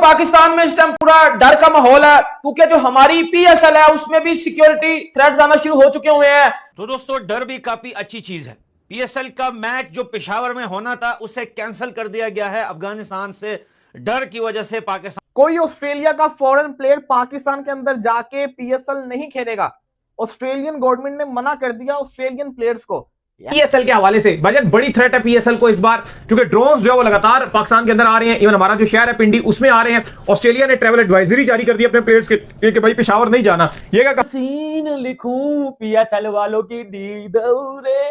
पाकिस्तान में इस टाइम पूरा डर का माहौल है, क्योंकि जो हमारी पीएसएल है उसमें भी सिक्योरिटी थ्रेट्स आना शुरू हो चुके हुए हैं। तो दोस्तों, डर भी काफी अच्छी चीज है। पीएसएल का मैच जो पेशावर में होना था उसे कैंसिल कर दिया गया है अफगानिस्तान से डर की वजह से। पाकिस्तान कोई ऑस्ट्रेलिया का फॉरेन प्लेयर पाकिस्तान के अंदर जाके पीएसएल नहीं खेलेगा। ऑस्ट्रेलियन गवर्नमेंट ने मना कर दिया ऑस्ट्रेलियन प्लेयर्स को। पीएसएल के हवाले से भाईजान बड़ी थ्रेट है पीएसएल को इस बार, क्योंकि ड्रोन्स जो है वो लगातार पाकिस्तान के अंदर आ रहे हैं। इवन हमारा जो शहर है पिंडी उसमें आ रहे हैं। ऑस्ट्रेलिया ने ट्रैवल एडवाइजरी जारी कर दी अपने प्लेयर्स के कि भाई पेशावर नहीं जाना। ये क्या सीन लिखूं पीएसएल वालों की नींद उड़े,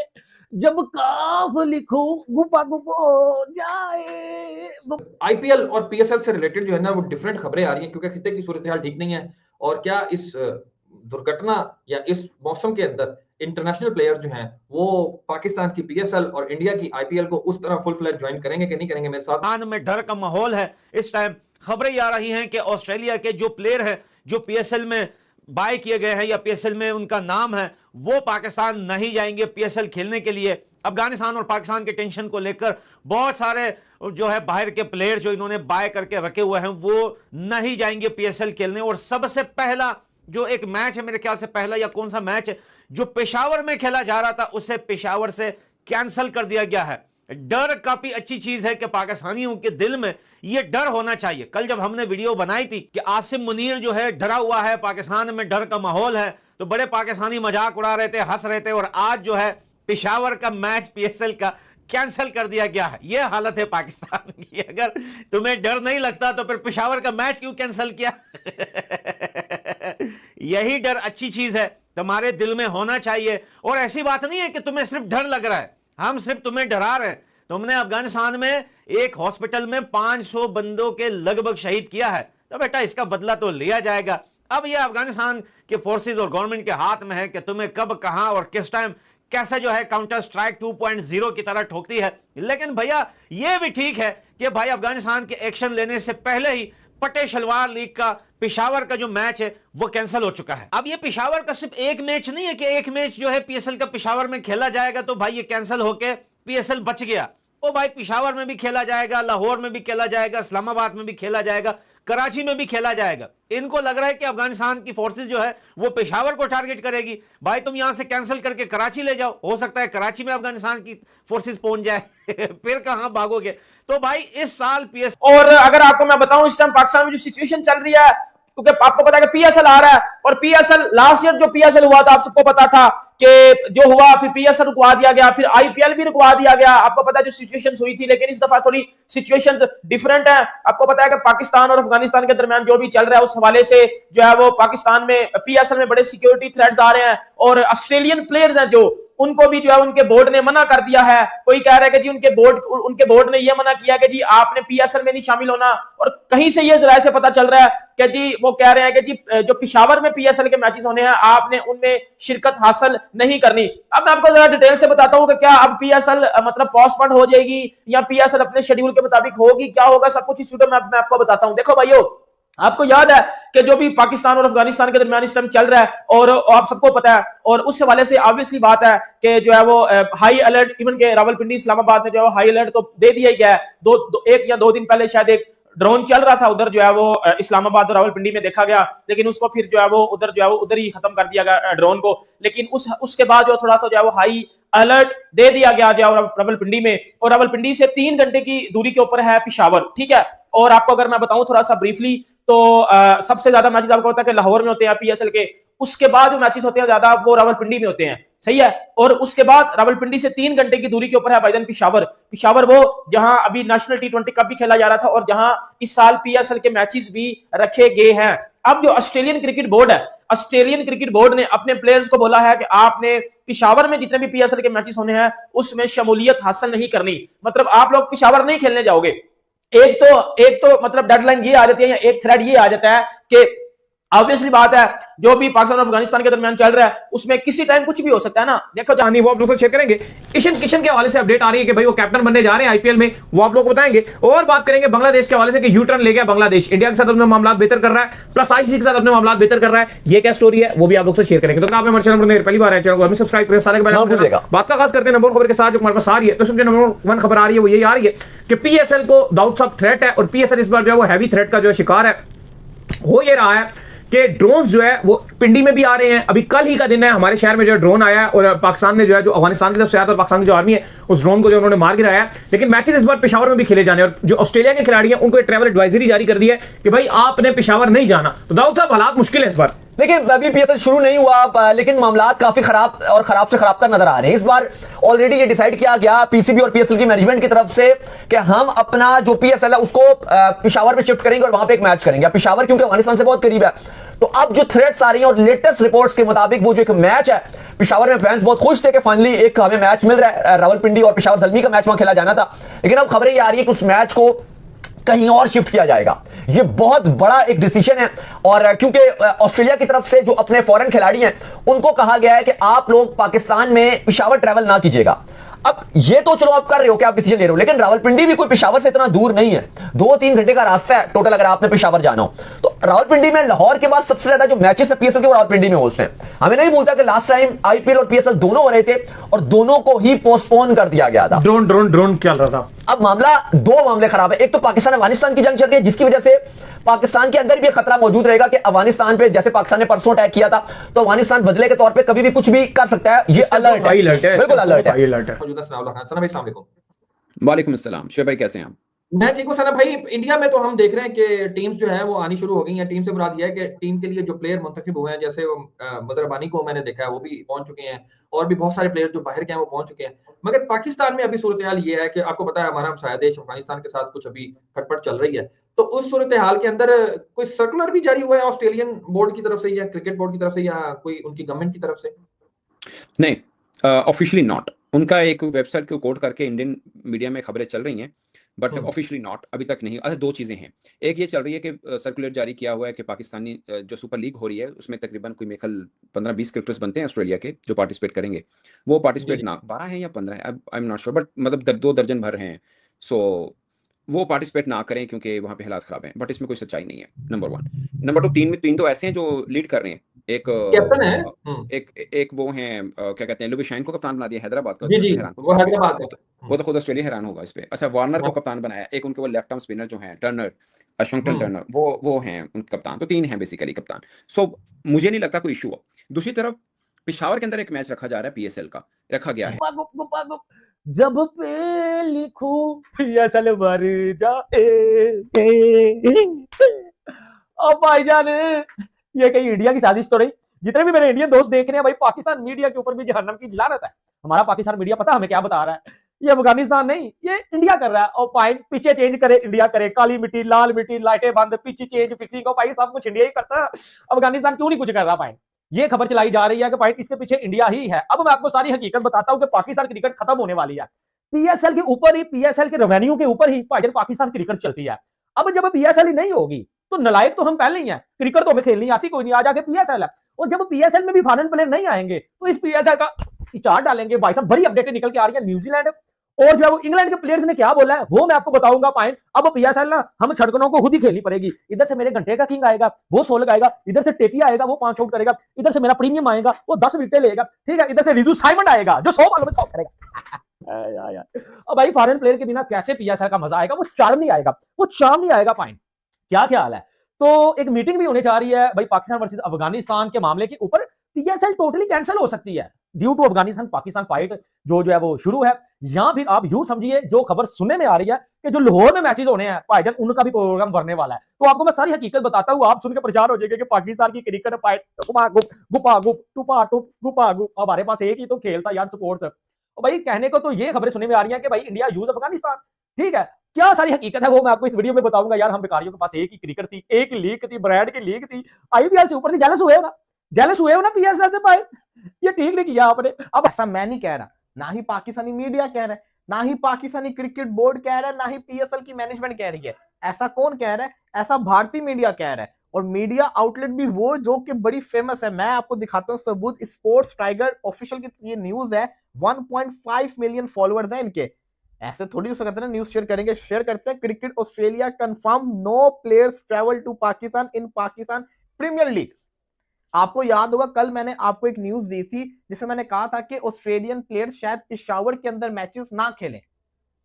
जब काफ लिखूं गुपा गुप हो जाए। आईपीएल और पीएसएल से रिलेटेड जो है ना वो डिफरेंट खबरें आ रही हैं, क्योंकि खिते की सूरत हाल ठीक नहीं है। और क्या इस दुर्घटना या इस मौसम के अंदर इंटरनेशनल प्लेयर जो हैं वो पाकिस्तान की पीएसएल और इंडिया की आईपीएल को उस तरह फुल फ्लैश ज्वाइन करेंगे कि नहीं करेंगे? मेरे साथ में डर का माहौल है इस टाइम। खबरें आ रही हैं कि ऑस्ट्रेलिया के जो प्लेयर हैं जो पीएसएल में बाय किए गए हैं या पीएसएल में उनका नाम है, वो पाकिस्तान नहीं जाएंगे पीएसएल खेलने के लिए। अफगानिस्तान और पाकिस्तान के टेंशन को लेकर बहुत सारे जो है बाहर के प्लेयर जो इन्होंने बाय करके रखे हुए हैं वो नहीं जाएंगे पीएसएल खेलने। और सबसे पहला जो एक मैच है, मेरे ख्याल से पहला या कौन सा मैच है जो पेशावर में खेला जा रहा था, उसे पेशावर से कैंसिल कर दिया गया है। डर काफी अच्छी चीज है कि पाकिस्तानियों के दिल में यह डर होना चाहिए। कल जब हमने वीडियो बनाई थी कि आसिम मुनीर जो है डरा हुआ है, पाकिस्तान में डर का माहौल है, तो बड़े पाकिस्तानी मजाक उड़ा रहे थे, हंस रहे थे। और आज जो है पेशावर का मैच पीएसएल का कैंसिल कर दिया गया है। यह हालत है पाकिस्तान की। अगर तुम्हें डर नहीं लगता तो फिर पेशावर का मैच क्यों कैंसिल किया? यही डर अच्छी चीज है, तुम्हारे दिल में होना चाहिए। और ऐसी बात नहीं है कि तुम्हें सिर्फ डर लग रहा है, हम सिर्फ तुम्हें डरा रहे हैं। तुमने अफगानिस्तान में एक हॉस्पिटल में 500 बंदों के लगभग शहीद किया है, तो बेटा इसका बदला तो लिया जाएगा। अब यह अफगानिस्तान के फोर्सेस और गवर्नमेंट के हाथ में है कि तुम्हें कब, कहां और किस टाइम कैसे जो है काउंटर स्ट्राइक 2.0 की तरह ठोकती है। लेकिन भैया यह भी ठीक है कि भाई अफगानिस्तान के एक्शन लेने से पहले ही पटे शलवार लीग का पेशावर का जो मैच है वो कैंसिल हो चुका है। अब ये पेशावर का सिर्फ एक मैच नहीं है कि एक मैच जो है पीएसएल का पेशावर में खेला जाएगा तो भाई ये कैंसिल होके पीएसएल बच गया। ओ भाई पेशावर में भी खेला जाएगा, लाहौर में भी खेला जाएगा, इस्लामाबाद में भी खेला जाएगा, कराची में भी खेला जाएगा। इनको लग रहा है कि अफगानिस्तान की फोर्सेस जो है वो पेशावर को टारगेट करेगी। भाई तुम यहां से कैंसिल करके कराची ले जाओ, हो सकता है कराची में अफगानिस्तान की फोर्सेस पहुंच जाए फिर कहां भागोगे? तो भाई इस साल पीएस और अगर आपको मैं बताऊं इस टाइम पाकिस्तान में जो सिचुएशन चल रही है, क्योंकि आपको पता है कि पीएसएल आ रहा है और पीएसएल लास्ट ईयर जो पीएसएल हुआ था आप सबको पता था कि जो हुआ, फिर पीएसएल रुकवा दिया गया, फिर आईपीएल भी रुकवा दिया गया। आपको पता है जो सिचुएशंस हुई थी, लेकिन इस दफा थोड़ी सिचुएशंस डिफरेंट है। आपको पता है कि पाकिस्तान और अफगानिस्तान के दरमियान जो भी चल रहा है उस हवाले से जो है वो पाकिस्तान में पीएसएल में बड़े सिक्योरिटी थ्रेट्स आ रहे हैं। और ऑस्ट्रेलियन प्लेयर्स हैं जो, उनको भी जो है उनके बोर्ड ने मना कर दिया है। कोई कह रहा है कि जी उनके बोर्ड ने यह मना किया कि जी आपने पीएसएल में नहीं शामिल होना। और कहीं से यह जराये से पता चल रहा है कि जी वो कह रहे हैं कि जी जो पेशावर में पीएसएल के मैचेस होने हैं आपने उनमें शिरकत हासिल नहीं करनी। अब मैं आपको जरा डिटेल से बताता हूं कि क्या अब पीएसएल मतलब पोस्टपोन हो जाएगी या पीएसएल अपने शेड्यूल के मुताबिक होगी, क्या होगा, सब कुछ इस वीडियो में मैं आपको बताता हूं। देखो भाइयों, आपको याद है कि जो भी पाकिस्तान और अफगानिस्तान के दरमियान इस टाइम चल रहा है और आप सबको पता है, और उस हवाले से ऑब्वियसली बात है कि जो है वो हाई अलर्ट, इवन के रावलपिंडी इस्लामाबाद में जो है हाई अलर्ट तो दे दिया गया है। एक या दो दिन पहले शायद एक ड्रोन चल रहा था उधर जो है वो इस्लामाबाद और रावलपिंडी में देखा गया, लेकिन उसको फिर जो है वो उधर ही खत्म कर दिया गया ड्रोन को। लेकिन उसके बाद जो थोड़ा सा जो है वो हाई अलर्ट दे दिया गया जो रावलपिंडी में, और रावलपिंडी से 3 घंटे की दूरी के ऊपर है पेशावर, ठीक है। और आपको अगर मैं बताऊं थोड़ा सा ब्रीफली तो सबसे ज्यादा मैचेस आपको पता है कि लाहौर में होते हैं पीएसएल के, उसके बाद जो मैचेस होते हैं ज्यादा वो रावलपिंडी में होते हैं, सही है। और उसके बाद रावलपिंडी से 3 घंटे की दूरी के ऊपर है भाईजान पेशावर वो जहां अभी नेशनल T20 कप भी खेला जा रहा था और जहां इस साल पीएसएल के मैचेस भी रखे गए हैं। अब जो ऑस्ट्रेलियन क्रिकेट बोर्ड है, ऑस्ट्रेलियन क्रिकेट बोर्ड ने अपने प्लेयर्स को बोला है कि आपने पेशावर में जितने भी पीएसएल के मैचेस होने हैं उसमें शमूलियत हासिल नहीं करनी। मतलब आप लोग पेशावर नहीं खेलने जाओगे। एक तो मतलब डेडलाइन ये आ जाती है या एक थ्रेड ये आ जाता है कि ऑब्वियसली बात है, जो भी पाकिस्तान और अफगानिस्तान के दरमियान चल रहा है उसमें किसी टाइम कुछ भी हो सकता है ना। देखो कहानी वो आप लोग को शेयर करेंगे। ईशान किशन के हवाले से अपडेट आ रही है कि भाई वो कैप्टन बनने जा रहे हैं आईपीएल में, वो आप लोग को बताएंगे। और बात करेंगे बांग्लादेश के हवाले से कि यू टर्न ले गया बांग्लादेश, इंडिया के साथ अपने मामला बेहतर कर रहा है, प्लस आईसीसी के साथ अपने मामला बेहतर कर रहा है। ये क्या स्टोरी है वो भी आप लोग से शेयर करेंगे। तो अगर आपने हमारे चैनल पर पहली बार है, चैनल को हमें सब्सक्राइब करें, सारे बात का खास करते हैं नंबर खबर के साथ जो हमारे पास आ रही है। तो सबसे नंबर 1 खबर आ रही है वो यही आ रही है कि पीएसएल को दाऊद साहब थ्रेट है, और पीएसएल इस बार जो है वो हैवी थ्रेट का जो है शिकार है। हो ये रहा है कि ड्रोन्स जो है वो पिंडी में भी आ रहे हैं। अभी कल ही का दिन है, हमारे शहर में जो है ड्रोन आया है, और पाकिस्तान ने जो है जो अफगानिस्तान की तरफ से आया था, और पाकिस्तान की जो आर्मी है उस ड्रोन को जो उन्होंने मार गिराया है। लेकिन मैचेस इस बार पेशावर में भी खेले जाने, और जो ऑस्ट्रेलिया के खिलाड़ी हैं उनको ट्रैवल एडवाइजरी जारी कर दी है कि भाई आपने पेशावर नहीं जाना। तो दाऊद साहब हालात मुश्किल है इस बार। देखिए अभी पीएसएल शुरू नहीं हुआ, लेकिन मामलात काफी खराब और खराब से खराब तर नजर आ रहे हैं। इस बार ऑलरेडी ये डिसाइड किया गया पीसीबी और पीएसएल की मैनेजमेंट की तरफ से कि हम अपना जो पीएसएल है उसको पेशावर में शिफ्ट करेंगे और वहां पे एक मैच करेंगे। पेशावर क्योंकि अफगानिस्तान से बहुत करीब है, तो अब जो थ्रेट्स आ रही हैं और लेटेस्ट रिपोर्ट्स के मुताबिक वो जो एक मैच है पेशावर में, फैंस बहुत खुश थे कि फाइनली एक हमें मैच मिल रहा है। रावलपिंडी और पेशावर ज़ल्मी का मैच वहां खेला जाना था, लेकिन अब खबरें ये आ रही है कि उस मैच को कहीं और शिफ्ट किया जाएगा। ये बहुत बड़ा एक डिसीजन है, और क्योंकि ऑस्ट्रेलिया की तरफ से जो अपने फॉरेन खिलाड़ी हैं उनको कहा गया है कि आप लोग पाकिस्तान में पेशावर ट्रैवल ना कीजिएगा। अब ये तो चलो आप कर रहे हो कि आप डिसीजन ले रहे हो, लेकिन रावलपिंडी भी कोई पेशावर से इतना दूर नहीं है, 2-3 घंटे का रास्ता है टोटल अगर आपने पेशावर जाना हो। तो रावलपिंडी में लाहौर के बाद सबसे ज्यादा जो मैचेस है पीएसएल के वो रावलपिंडी में होस्ट हैं। हमें नहीं भूलता कि लास्ट टाइम आईपीएल और पीएसएल दोनों हो रहे थे और दोनों को ही पोस्टपोन कर दिया गया था। ड्रोन चल रहा था। अब दो मामले खराब है। एक तो पाकिस्तान अफगानिस्तान की जंग चल रही है, जिसकी वजह से पाकिस्तान के अंदर भी खतरा मौजूद रहेगा कि अफगानिस्तान पे जैसे पाकिस्तान ने परसों अटैक किया था, तो अफगानिस्तान बदले के तौर पे कभी भी कुछ भी कर सकता है। ये अलर्ट है, बिल्कुल अलर्ट है। मौजूदा सनाउल्लाह खान सना भाई, अस्सलाम वालेकुम। वालेकुम अस्सलाम। शुएब भाई कैसे हैं आप? मैं ठीक हूँ सना भाई। इंडिया में तो हम देख रहे हैं कि टीम्स जो है वो आनी शुरू हो गई हैं। टीम से मुराद यह है कि टीम के लिए जो प्लेयर मुंतखब हुए हैं, जैसे मजरबानी को मैंने देखा है वो भी पहुंच चुके हैं, और भी बहुत सारे प्लेयर जो बाहर के हैं वो पहुंच चुके हैं। मगर पाकिस्तान में अभी सूरत हाल ये है कि आपको पता है हमारा हमसाया देश अफगानिस्तान के साथ कुछ अभी खटपट चल रही है। तो उस सूरत हाल के अंदर कोई सर्कुलर भी जारी हुआ है ऑस्ट्रेलियन बोर्ड की तरफ से या क्रिकेट बोर्ड की तरफ से या कोई उनकी गवर्नमेंट की तरफ से? नहीं, ऑफिशियली नॉट। उनका एक वेबसाइट को कोट करके इंडियन मीडिया में खबरें चल रही हैं, बट ऑफिशियली नॉट, अभी तक नहीं। अच्छा, दो चीजें हैं। एक ये चल रही है कि सर्कुलर जारी किया हुआ है कि पाकिस्तानी जो सुपर लीग हो रही है उसमें तकरीबन कोई मेरे ख्याल 15-20 क्रिकेटर्स बनते हैं ऑस्ट्रेलिया के जो पार्टिसिपेट करेंगे। वो पार्टिसिपेट ना 12 हैं या 15 है, I am not sure, but मतलब 2 दर्जन भर हैं। सो वो पार्टिसिपेट ना करें क्योंकि वहां पे हालात खराब हैं, बट इसमें कोई सच्चाई नहीं है। नंबर 1। नंबर 2, तीन तो ऐसे हैं जो लीड कर रहे हैं। एक कैप्टन है, एक वो हैं क्या कहते हैं, लुबी शाइन को कप्तान बना दिया हैदराबाद का। जी वो हैदराबाद है। वो तो खुद ऑस्ट्रेलिया हैरान होगा इस पे। अच्छा, वार्नर को कप्तान बनाया। एक उनके वो लेफ्ट आर्म स्पिनर जो हैं टर्नर, अशंकटन टर्नर, वो हैं उनके कप्तान। तो 3 हैं बेसिकली कप्तान। सो मुझे नहीं लगता कोई इशू हो। दूसरी तरफ पेशावर के अंदर एक मैच रखा जा रहा है, पीएसएल का रखा गया है। जब पे लिखूं पीएसएल मर जाए। ओ भाईजान, ये कहीं इंडिया की साजिश तो नहीं? जितने भी मेरे इंडियन दोस्त देख रहे हैं भाई, पाकिस्तान मीडिया के ऊपर भी जहन्नम की लानत है। हमारा पाकिस्तान मीडिया पता हमें क्या बता रहा है? ये अफगानिस्तान नहीं, ये इंडिया कर रहा है। और पॉइंट पीछे चेंज करे, इंडिया करे। काली मिट्टी, लाल मिट्टी, लाइटें बंद, पिच चेंज, फिक्सिंग को भाई सब कुछ इंडिया ही करता है। अफगानिस्तान क्यों नहीं कुछ कर रहा? पॉइंट ये खबर चलाई जा रही है कि पॉइंट इसके पीछे इंडिया ही है। अब मैं आपको सारी हकीकत बताता हूं कि पाकिस्तान क्रिकेट खत्म होने वाली है। पीएसएल के ऊपर ही, पीएसएल के रेवेन्यू के ऊपर ही भाईजान पाकिस्तान क्रिकेट चलती है। अब जब पीएसएल ही नहीं होगी तो नलायक तो हम पहले ही हैं। क्रिकेट तो हमें खेलनी आती कोई नहीं, आ जाके पीएसएल है। और जब पीएसएल में भी फॉरेन प्लेयर नहीं आएंगे तो इस पीएसएल का चार्ट डालेंगे। भाई साहब बड़ी अपडेटें निकल के आ रही है। न्यूजीलैंड और जो है वो इंग्लैंड के प्लेयर्स ने क्या बोला है वो मैं आपको बताऊंगा। पॉइंट अब पीएसएल ना हम छड़कनों को खुद ही खेलनी पड़ेगी। इधर से मेरे घंटे का किंग आएगा, वो 16 लगाएगा। इधर से टेटी आएगा, वो 5 आउट करेगा। इधर से मेरा प्रीमियम आएगा, वो 10 विकेट लेगा। ठीक है, इधर से रिजू साइमंड आएगा जो 100 बॉलों में 100 करेगा। अब भाई फॉरेन प्लेयर के बिना कैसे पीएसएल का मजा आएगा? वो चार्म नहीं आएगा, वो चार्म नहीं आएगा। पॉइंट क्या ख्याल है? तो एक मीटिंग भी होने जा रही है भाई पाकिस्तान वर्सेस अफगानिस्तान के मामले के ऊपर। पीएसएल टोटली कैंसिल हो सकती है due to Afghanistan Pakistan fight जो है वो शुरू है। या फिर आप यूं समझिए, जो खबर सुनने में आ रही है कि जो लाहौर में मैचेस होने हैं भाईजान, उनका भी प्रोग्राम बनने वाला है। तो आपको मैं सारी हकीकत बताता हूं, आप सुनकर परेशान हो जाएंगे कि पाकिस्तान की क्रिकेट फाइट गुपा गुप। हमारे पास एक ही तो खेल था यार, स्पोर्ट्स। भाई कहने को तो ये खबरें सुनने में आ रही है कि भाई इंडिया यूज अफगानिस्तान। ठीक है, क्या सारी हकीकत है वो मैं आपको इस वीडियो में बताऊंगा। यार हम बेकारियों के पास एक ही क्रिकेट थी, एक लीग थी, ब्रांड की लीग थी, आईपीएल से ऊपर थी। जेलस हुए हो ना पीएसएल से। भाई ये ठीक नहीं किया आपने। अब ऐसा मैं नहीं कह रहा, ना ही पाकिस्तानी मीडिया कह रहा है, ना ही पाकिस्तानी क्रिकेट बोर्ड कह रहा है, ना ही पीएसएल की मैनेजमेंट कह रही है। ऐसा कौन कह रहा है? ऐसा भारतीय मीडिया कह रहा है। और मीडिया आउटलेट भी वो जो कि बड़ी फेमस है। मैं आपको दिखाता हूं सबूत, स्पोर्ट्स टाइगर ऑफिशियल की ये न्यूज है, 1.5 मिलियन फॉलोअर्स हैं इनके। ऐसे थोड़ी हो सकता है न्यूज शेयर करेंगे, शेयर करते हैं। Cricket Australia confirm no players travel to Pakistan in Pakistan Premier League. आपको याद होगा कल मैंने आपको एक न्यूज दी थी जिसमें मैंने कहा था कि ऑस्ट्रेलियन प्लेयर्स शायद पेशावर के अंदर मैचेस ना खेलें।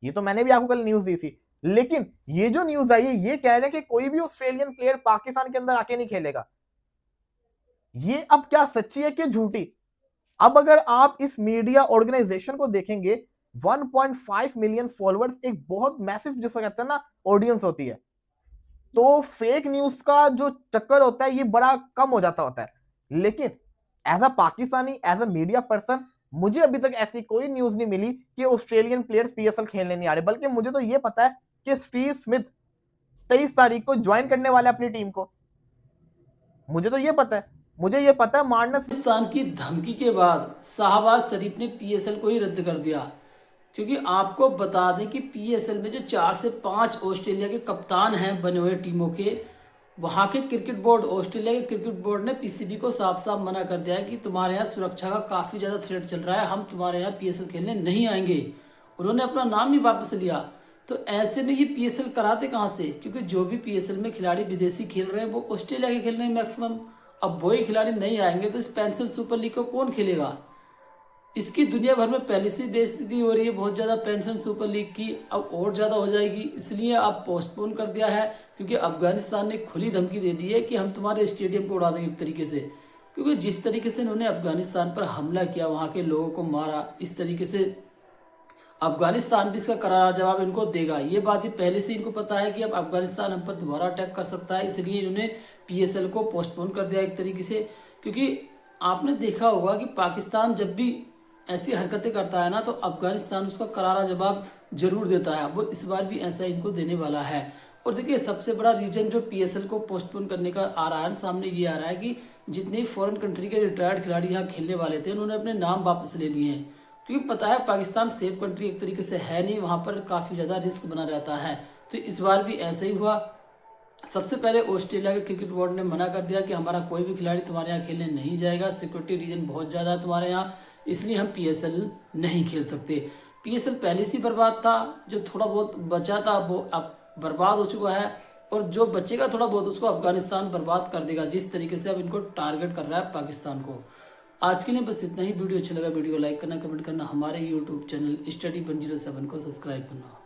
ये तो मैंने भी आपको कल न्यूज दी थी, लेकिन ये जो न्यूज आई है ये कह रहे हैं कि कोई भी ऑस्ट्रेलियन प्लेयर पाकिस्तान के अंदर आके नहीं खेलेगा। ये अब क्या सच्ची है कि झूठी? अब अगर आप इस मीडिया ऑर्गेनाइजेशन को देखेंगे, 1.5 मिलियन फॉलोअर्स एक बहुत मैसिव जिसको कहते हैं ना ऑडियंस होती है, तो फेक न्यूज का जो चक्कर होता है ये बड़ा कम हो जाता होता है। लेकिन as a Pakistani, as a media person, मुझे अभी तक ऐसी कोई न्यूज नहीं मिली कि ऑस्ट्रेलियन प्लेयर्स पीएसएल खेलने नहीं आ रहे। बल्कि मुझे तो ये पता है कि स्टीव स्मिथ 23 तारीख को ज्वाइन करने वाला है अपनी टीम को। मुझे तो ये पता है, मुझे ये पता है मार्नस पाकिस्तान की धमकी के बाद शाहबाज शरीफ ने पीएसएल को ही रद्द कर दिया। क्योंकि आपको बता दें कि पीएसएल में जो 4 से 5 ऑस्ट्रेलिया के कप्तान हैं बने हुए टीमों के, वहाँ के क्रिकेट बोर्ड, ऑस्ट्रेलिया के क्रिकेट बोर्ड ने पीसीबी को साफ साफ मना कर दिया है कि तुम्हारे यहाँ सुरक्षा का काफ़ी ज़्यादा थ्रेट चल रहा है, हम तुम्हारे यहाँ पीएसएल खेलने नहीं आएंगे। उन्होंने अपना नाम ही वापस लिया। तो ऐसे में ये पीएसएल कराते कहाँ से? क्योंकि जो भी पीएसएल में खिलाड़ी विदेशी खेल रहे हैं वो ऑस्ट्रेलिया के खेल रहे हैं मैक्सिमम। अब वही खिलाड़ी नहीं आएंगे तो इस पेंसिल सुपर लीग को कौन खेलेगा? इसकी दुनिया भर में पहले से बेइज्जती हो रही है बहुत ज़्यादा पेंशन सुपर लीग की, अब और ज़्यादा हो जाएगी। इसलिए अब पोस्टपोन कर दिया है, क्योंकि अफगानिस्तान ने खुली धमकी दे दी है कि हम तुम्हारे स्टेडियम को उड़ा देंगे एक तरीके से। क्योंकि जिस तरीके से उन्होंने अफगानिस्तान पर हमला किया, वहाँ के लोगों को मारा, इस तरीके से अफगानिस्तान भी इसका करारा जवाब इनको देगा। ये बात ही पहले से इनको पता है कि अब अफगानिस्तान हम पर दोबारा अटैक कर सकता है, इसलिए इन्होंने पीएसएल को पोस्टपोन कर दिया एक तरीके से। क्योंकि आपने देखा होगा कि पाकिस्तान जब भी ऐसी हरकतें करता है ना, तो अफगानिस्तान उसका करारा जवाब जरूर देता है। वो इस बार भी ऐसा इनको देने वाला है। और देखिए सबसे बड़ा रीजन जो पीएसएल को पोस्टपोन करने का आ रहा है सामने, ये आ रहा है कि जितने फॉरेन कंट्री के रिटायर्ड खिलाड़ी यहाँ खेलने वाले थे उन्होंने अपने नाम वापस ले लिए हैं। क्योंकि पता है पाकिस्तान सेफ कंट्री एक तरीके से है नहीं, वहाँ पर काफ़ी ज़्यादा रिस्क बना रहता है। तो इस बार भी ऐसा ही हुआ। सबसे पहले ऑस्ट्रेलिया के क्रिकेट बोर्ड ने मना कर दिया कि हमारा कोई भी खिलाड़ी तुम्हारे यहाँ खेलने नहीं जाएगा, सिक्योरिटी रीजन बहुत ज़्यादा है तुम्हारे यहाँ, इसलिए हम पीएसएल नहीं खेल सकते। पीएसएल पहले से बर्बाद था, जो थोड़ा बहुत बचा था वो अब बर्बाद हो चुका है, और जो बचेगा थोड़ा बहुत उसको अफगानिस्तान बर्बाद कर देगा, जिस तरीके से अब इनको टारगेट कर रहा है पाकिस्तान को। आज के लिए बस इतना ही। वीडियो अच्छा लगा वीडियो को लाइक करना, कमेंट करना, हमारे यूट्यूब चैनल स्टडी 107 को सब्सक्राइब करना।